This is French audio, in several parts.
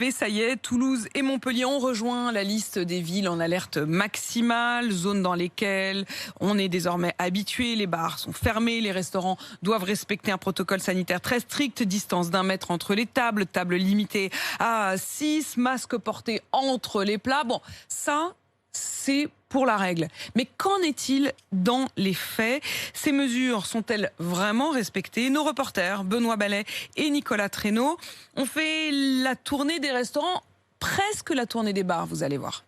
Et ça y est, Toulouse et Montpellier ont rejoint la liste des villes en alerte maximale, zones dans lesquelles on est désormais habitué. Les bars sont fermés, les restaurants doivent respecter un protocole sanitaire très strict, distance d'1 mètre entre les tables, table limitée à 6, masques portés entre les plats. Bon, ça, c'est pour la règle. Mais qu'en est-il dans les faits? Ces mesures sont-elles vraiment respectées? Nos reporters, Benoît Ballet et Nicolas Traîneau, ont fait la tournée des restaurants, presque la tournée des bars, vous allez voir.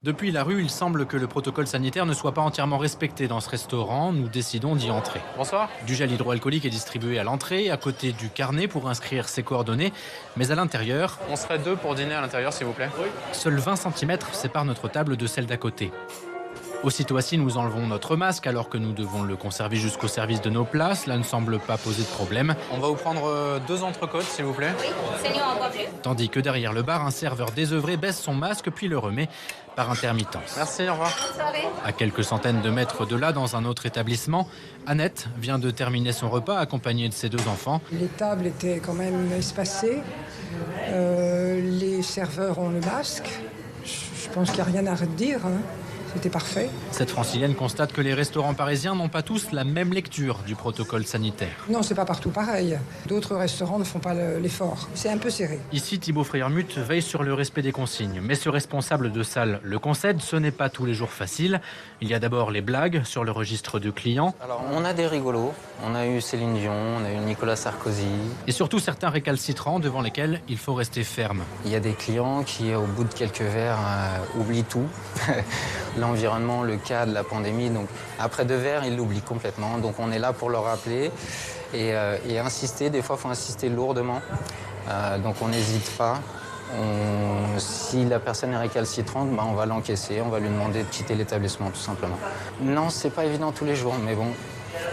Depuis la rue, il semble que le protocole sanitaire ne soit pas entièrement respecté dans ce restaurant. Nous décidons d'y entrer. Bonsoir. Du gel hydroalcoolique est distribué à l'entrée, à côté du carnet pour inscrire ses coordonnées. Mais à l'intérieur... On serait 2 pour dîner à l'intérieur, s'il vous plaît. Oui. Seuls 20 cm séparent notre table de celle d'à côté. Aussitôt assis, nous enlevons notre masque alors que nous devons le conserver jusqu'au service de nos plats. Cela ne semble pas poser de problème. On va vous prendre 2 entrecôtes, s'il vous plaît. Oui, seigneur en bois bleu. Tandis que derrière le bar, un serveur désœuvré baisse son masque puis le remet par intermittence. Merci, au revoir. Bonne soirée. À quelques centaines de mètres de là, dans un autre établissement, Annette vient de terminer son repas accompagnée de ses 2 enfants. Les tables étaient quand même espacées. Les serveurs ont le masque. Je pense qu'il n'y a rien à redire, hein. C'était parfait. Cette francilienne constate que les restaurants parisiens n'ont pas tous la même lecture du protocole sanitaire. Non, c'est pas partout pareil. D'autres restaurants ne font pas l'effort. C'est un peu serré. Ici, Thibaut Freyermuth veille sur le respect des consignes. Mais ce responsable de salle le concède, ce n'est pas tous les jours facile. Il y a d'abord les blagues sur le registre de clients. Alors, on a des rigolos. On a eu Céline Dion, on a eu Nicolas Sarkozy. Et surtout certains récalcitrants devant lesquels il faut rester ferme. Il y a des clients qui, au bout de quelques verres, oublient tout. L'environnement, le cas de la pandémie. Donc, après 2 verres, ils l'oublient complètement. Donc, on est là pour leur rappeler et insister. Des fois, il faut insister lourdement. Donc, on n'hésite pas. Si la personne est récalcitrante, on va l'encaisser. On va lui demander de quitter l'établissement, tout simplement. Non, c'est pas évident tous les jours, mais bon.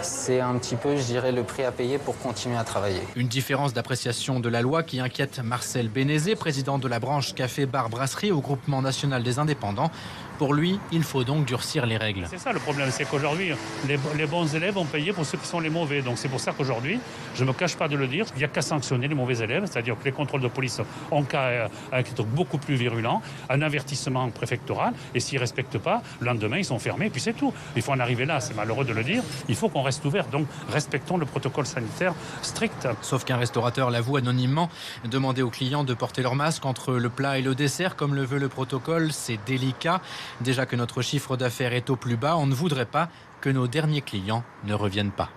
C'est un petit peu, je dirais, le prix à payer pour continuer à travailler. Une différence d'appréciation de la loi qui inquiète Marcel Bénézé, président de la branche Café Bar Brasserie au Groupement National des Indépendants. Pour lui, il faut donc durcir les règles. C'est ça le problème, c'est qu'aujourd'hui, les bons élèves ont payé pour ceux qui sont les mauvais. Donc c'est pour ça qu'aujourd'hui, je ne me cache pas de le dire, il n'y a qu'à sanctionner les mauvais élèves, c'est-à-dire que les contrôles de police ont qu'à être beaucoup plus virulents, un avertissement préfectoral, et s'ils ne respectent pas, le lendemain, ils sont fermés, et puis c'est tout. Il faut en arriver là, c'est malheureux de le dire, il faut qu'on reste ouvert, donc respectons le protocole sanitaire strict. Sauf qu'un restaurateur l'avoue anonymement, demander aux clients de porter leur masque entre le plat et le dessert, comme le veut le protocole, c'est délicat. Déjà que notre chiffre d'affaires est au plus bas, on ne voudrait pas que nos derniers clients ne reviennent pas.